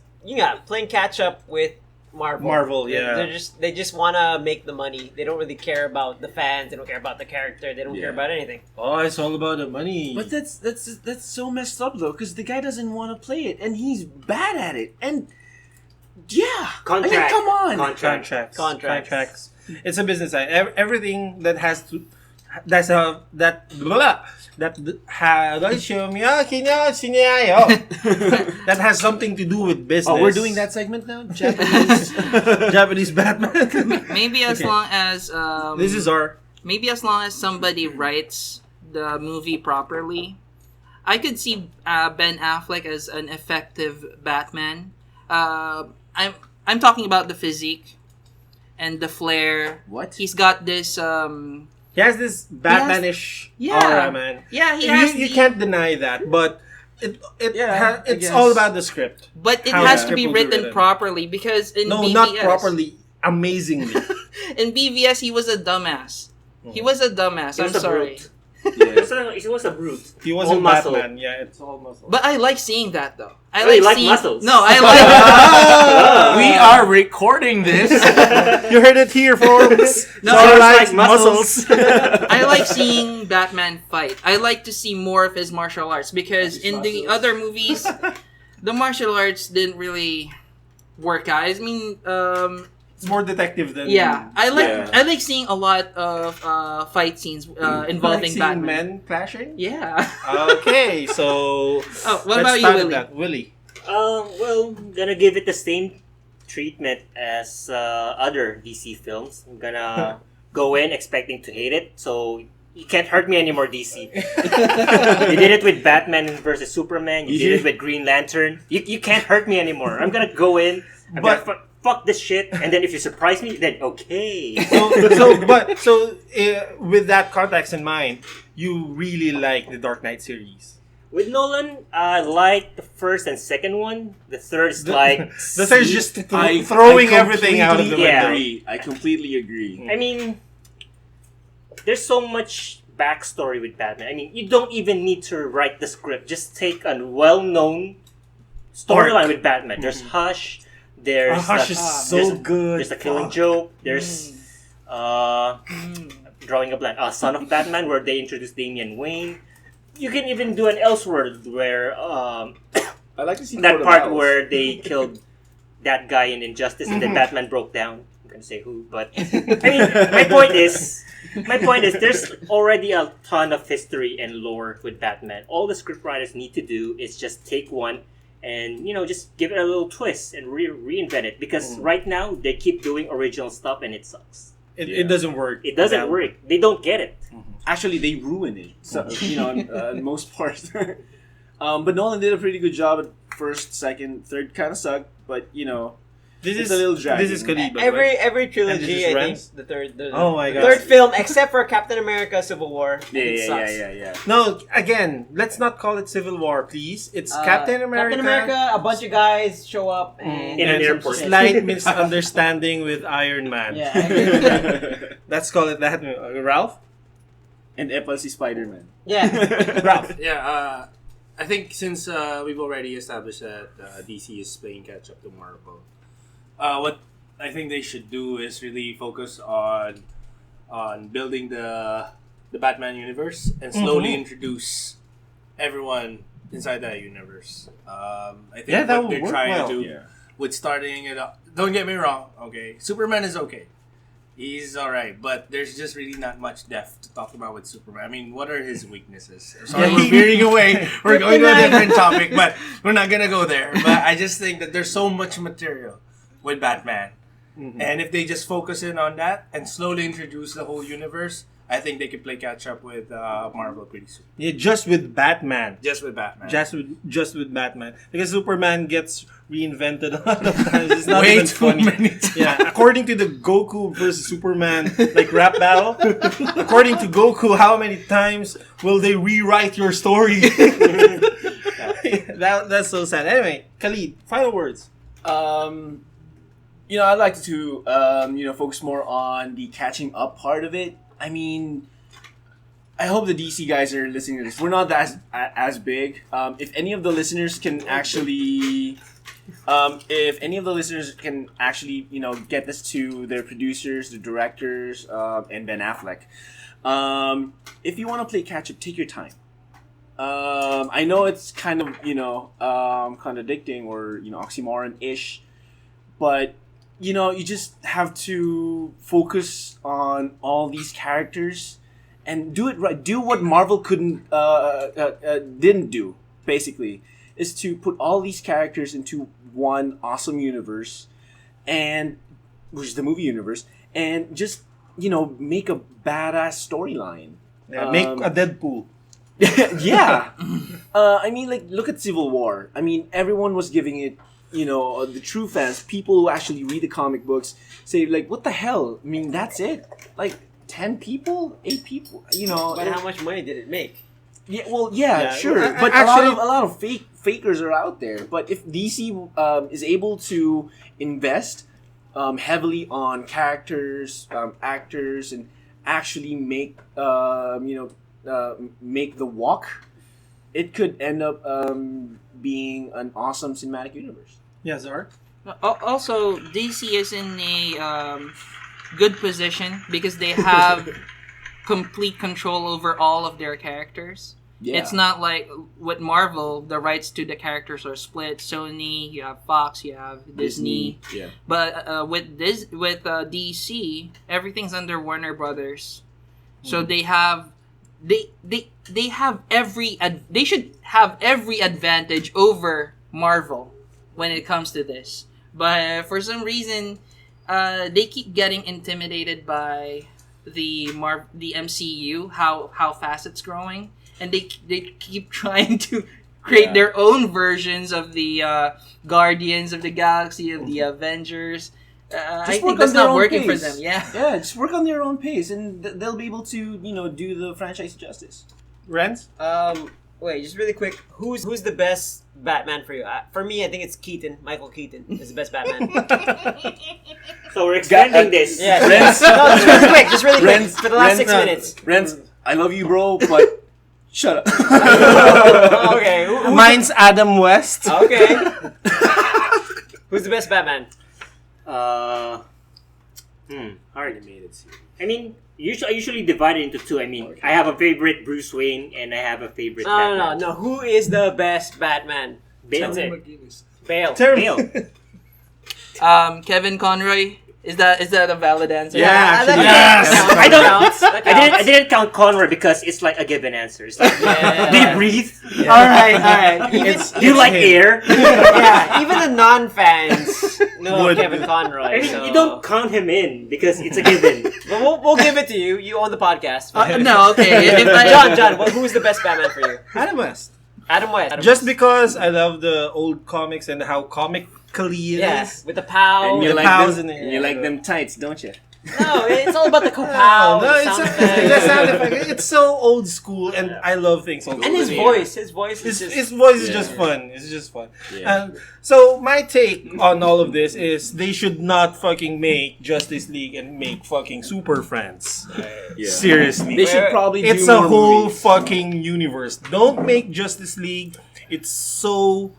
playing catch up with Marvel. Marvel, yeah. They just want to make the money. They don't really care about the fans. They don't care about the character. They don't care about anything. Oh, it's all about the money. But that's so messed up though, because the guy doesn't want to play it, and he's bad at it. And yeah, Contract. I mean, come on. Contracts. It's a business side. Everything that has to that has something to do with business. Oh, we're doing that segment now. Japanese. Japanese Batman. Maybe as Okay. long as This is our maybe as long as somebody writes the movie properly, I could see Ben Affleck as an effective Batman. I'm talking about the physique and the flair. What? He's got this. he has this Batmanish Yeah. aura, man. Yeah, he has. You the- can't deny that, but Yeah, I it's guess. all about the script. But it How has the to be script will be written written. properly because in No, BVS, not properly. Amazingly. in BVS, he was a dumbass. He was a dumbass. He I'm was a sorry. brute. He was a brute. He wasn't All muscle. Batman. Yeah, it's all muscle. But I like seeing that though. I Oh, you like seeing muscles? No, I like. We are recording this. You heard it here, folks. No, Sorry, I like like muscles. I like seeing Batman fight. I like to see more of his martial arts because in the other movies, the martial arts didn't really work out. I mean, It's more detective than yeah, I Yeah. like seeing a lot of fight scenes involving seeing Batman. men clashing. Yeah. Okay, so Oh, what let's about you, start with Willie? that. Willie. Well, I'm gonna give it the same treatment as other DC films. I'm gonna go in expecting to hate it, so you can't hurt me anymore, DC. You did it with Batman versus Superman. You did it with Green Lantern. You can't hurt me anymore. I'm gonna go in. I'm But- gonna fuck this shit, and then if you surprise me, then okay. So with that context in mind, you really like the Dark Knight series. With Nolan, I like the first and second one. The third's like The third's just I throwing everything out of the completely window. agree. I completely agree. I mean, there's so much backstory with Batman. I mean, you don't even need to write the script. Just take a well-known storyline with Batman. There's Hush. There's Hush is so good. There's the Killing Joke. There's drawing a blank. Son of Batman, where they introduced Damian Wayne. You can even do an Elseworld where I like to see that Court of part Owls. where they killed that guy in Injustice and then Batman broke down. I'm gonna say who, but I mean, my point is, there's already a ton of history and lore with Batman. All the scriptwriters need to do is just take one and just give it a little twist and reinvent it. Because right now they keep doing original stuff and it sucks. It doesn't work. It doesn't work. They don't get it. Actually, they ruin it. So in most parts. But Nolan did a pretty good job at first, second, third. Kind of sucked, but it's a little dragging. This is Khalid, by the way. Every And trilogy, this is I Renz? think the third, Oh my God. third film, except for Captain America: Civil War. it sucks. Yeah. No, again, let's not call it Civil War, please. It's Captain America. Captain America, a bunch of guys show up and In an and airport. some slight misunderstanding with Iron Man. Yeah, I agree with that. Let's call it that. Ralph? And Apple si Spider-Man. Yeah, Ralph. Yeah, I think since we've already established that DC is playing catch up to Marvel, what I think they should do is really focus on building the Batman universe and slowly introduce everyone inside that universe. I think Yeah, that what would they're work trying well. to do with starting it up. Don't get me wrong, okay? Superman is okay. He's alright, but there's just really not much depth to talk about with Superman. I mean, what are his weaknesses? Sorry, we're veering away. We're going to a different topic, but we're not gonna go there. But I just think that there's so much material with Batman. And if they just focus in on that and slowly introduce the whole universe, I think they could play catch up with Marvel pretty soon. Yeah, just with Batman. Just with Batman. Just with Batman. Because Superman gets reinvented a lot of times. It's not Way even too funny. many times. Yeah, according to the Goku versus Superman rap battle, according to Goku, how many times will they rewrite your story? That's so sad. Anyway, Khalid, final words. I'd like to focus more on the catching up part of it. I mean, I hope the DC guys are listening to this. We're not as big. If any of the listeners can actually, get this to their producers, the directors, and Ben Affleck. If you want to play catch up, take your time. I know it's kind of contradicting or oxymoron-ish, but you just have to focus on all these characters and do it right. Do what Marvel didn't do, basically, is to put all these characters into one awesome universe, and which is the movie universe, and just make a badass storyline. Yeah, make a Deadpool. Yeah. I mean, look at Civil War. I mean, everyone was giving it, the true fans, people who actually read the comic books, say, what the hell? I mean, that's it? 10 people? 8 people? But how much money did it make? Yeah, well, yeah, sure. Well, But actually- a lot of fakers are out there. But if DC is able to invest heavily on characters, actors, and actually make make the walk, it could end up being an awesome cinematic universe. Yeah, Zar? Also, DC is in a good position because they have complete control over all of their characters. Yeah. It's not like with Marvel, the rights to the characters are split. Sony, you have Fox, you have Disney. Yeah. But with DC, everything's under Warner Brothers. So they have they should have every advantage over Marvel when it comes to this. But for some reason, they keep getting intimidated by the MCU, how fast it's growing, and they keep trying to create their own versions of the Guardians of the Galaxy, of the Avengers. I think that's not working for them. Yeah, just work on their own pace, and they'll be able to do the franchise justice. Renz? Wait, just really quick. Who's the best Batman for you? For me, I think it's Keaton. Michael Keaton is the best Batman. So we're extending this. Yeah. Renz. No, just really quick. For the last 6 minutes. Renz, I love you, bro, but shut up. Okay. Mine's Adam West. Okay. Who's the best Batman? Hard. Animated series. I mean, I usually divide it into two. I mean, I have a favorite Bruce Wayne and I have a favorite No. Batman. Who is the best Batman? Bale. That's it. Bale. Bale. Kevin Conroy. Is that a valid answer? Yeah, actually, that yes. counts. I don't. That counts. I didn't count Conroy because it's like a given answer. It's like, Yeah. do you breathe? All right. Do you like air? Yeah, even the non-fans know Would- Kevin Conroy. I mean, so- you don't count him in because it's a given. But we'll give it to you. You own the podcast. No, okay. If I, John, who's the best Batman for you? Adam West. Adam West. Just because I love the old comics and how comically it yeah, is. with the pow. And you the like pals them, in it. and you like them tights, don't you? No, it's all about the kapow. No, the it's, sound the effects. sound effect. It's so old school, and I love things old And his school. voice. His voice is His just... voice is Yeah. just fun. It's just fun. Yeah. So my take on all of this is they should not fucking make Justice League and make fucking Super Friends. Yeah. Seriously. They should probably It's do a more whole movies. fucking universe. Don't make Justice League. It's so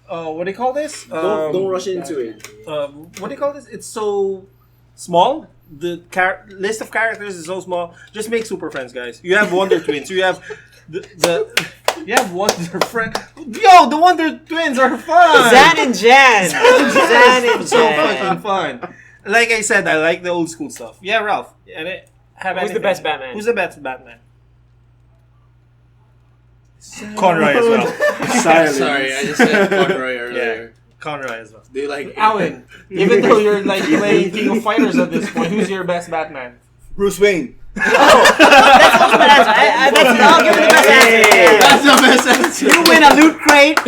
what do you call this? Don't rush into it. What do you call this? It's so small. The list of characters is so small. Just make Super Friends, guys. You have Wonder Twins. You have you have Wonder Friends. Yo, the Wonder Twins are fun. Zan and Jan. Zan and So Jan. fucking fun. Like I said, I like the old school stuff. Yeah, Ralph. Who's the best Batman? Who's the best Batman? Conroy as well. Silence. Sorry, I just said Conroy earlier. Conroy as well. Do you like Awin, even though you're like playing King of Fighters at this point, who's your best Batman? Bruce Wayne. That's also my answer. I'll give it the best answer. That's the best answer. You win a loot crate.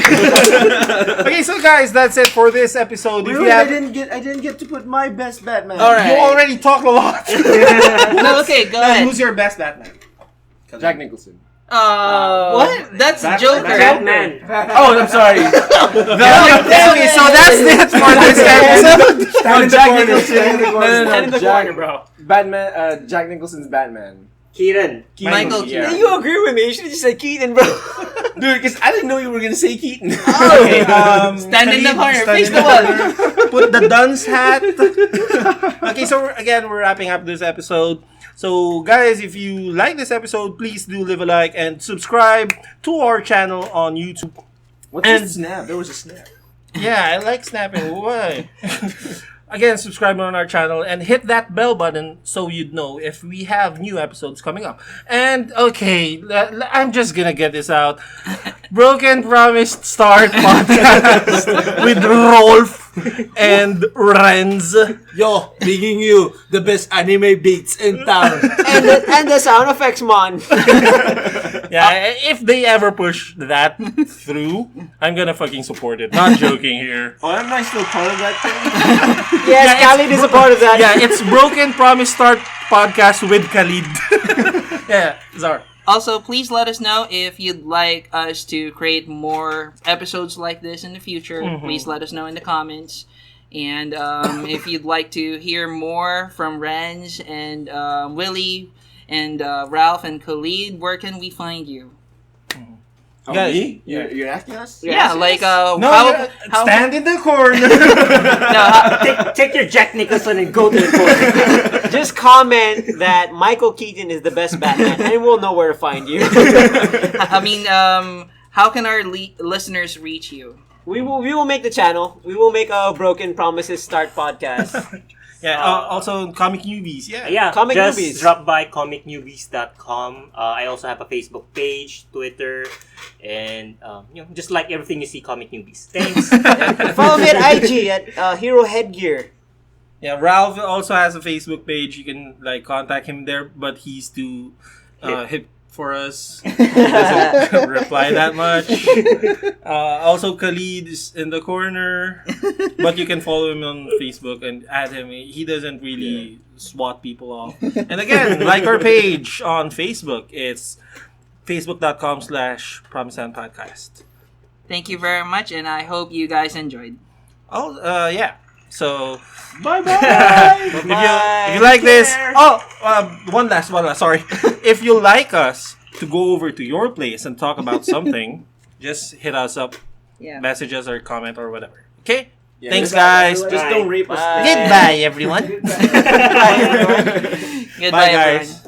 Okay, so guys, that's it for this episode. If you Really, I have, didn't get to put my best Batman. All right. you already talked a lot. no, okay, go Now, ahead. who's your best Batman? Jack Nicholson. What? That's Batman? Joker. Batman. Oh, I'm sorry. Okay, so that's it for this episode. Jack Nicholson. Stand in the Jack, corner, bro. Batman. Jack Nicholson's Batman. Kieran. Michael Yeah. Keaton. You agree with me? You should have just said Keaton, bro. Dude, because I didn't know you were gonna say Keaton. Okay, Stand in the Khalid, corner, stand face in the corner. Put the dunce hat. Okay, so we're wrapping up this episode. So guys, if you like this episode, please do leave a like and subscribe to our channel on YouTube. What's And- this snap? There was a snap. Yeah, I like snapping. Why? Again, subscribe on our channel and hit that bell button so you'd know if we have new episodes coming up. And okay, I'm just gonna get this out. Broken Promise Start podcast with Rolf and Renz. Yo, bringing you the best anime beats in town. and the sound effects, man. Yeah, if they ever push that through, I'm gonna fucking support it. Not joking here. Oh, am I still part of that thing? Yes, Khalid is a part of that. Yeah, it's Broken Promise Start podcast with Khalid. Yeah, Zar. Also, please let us know if you'd like us to create more episodes like this in the future. Please let us know in the comments. And if you'd like to hear more from Renz and Willie and Ralph and Khalid, where can we find you? Oh, Guys, me? You're asking us? Yeah, like No, how stand in the corner. Take your Jack Nicholson and go to the corner. Just comment that Michael Keaton is the best Batman, and we'll know where to find you. I mean, how can our listeners reach you? We will make the channel. We will make a Broken Promises Start podcast. Yeah, also Comic Newbies. Yeah. Yeah, Comic just Newbies. drop by comicnewbies.com. I also have a Facebook page, Twitter, and just like everything you see Comic Newbies. Thanks. Follow me at IG at Hero Headgear. Yeah, Ralph also has a Facebook page. You can like contact him there, but he's too hip for us. He doesn't reply that much. Also, Khalid is in the corner, but you can follow him on Facebook and add him. He doesn't really swat people off. And again, like our page on Facebook. It's Facebook.com/PromiseSandPodcast. Thank you very much, and I hope you guys enjoyed. Oh, yeah. So, Bye bye. if you like this, one last, sorry. If you like us to go over to your place and talk about something, just hit us up, Yeah. message us or comment or whatever. Okay? Yeah, Thanks, just- guys. Just don't rape us. Goodbye, everyone. Goodbye, Bye, guys. everyone.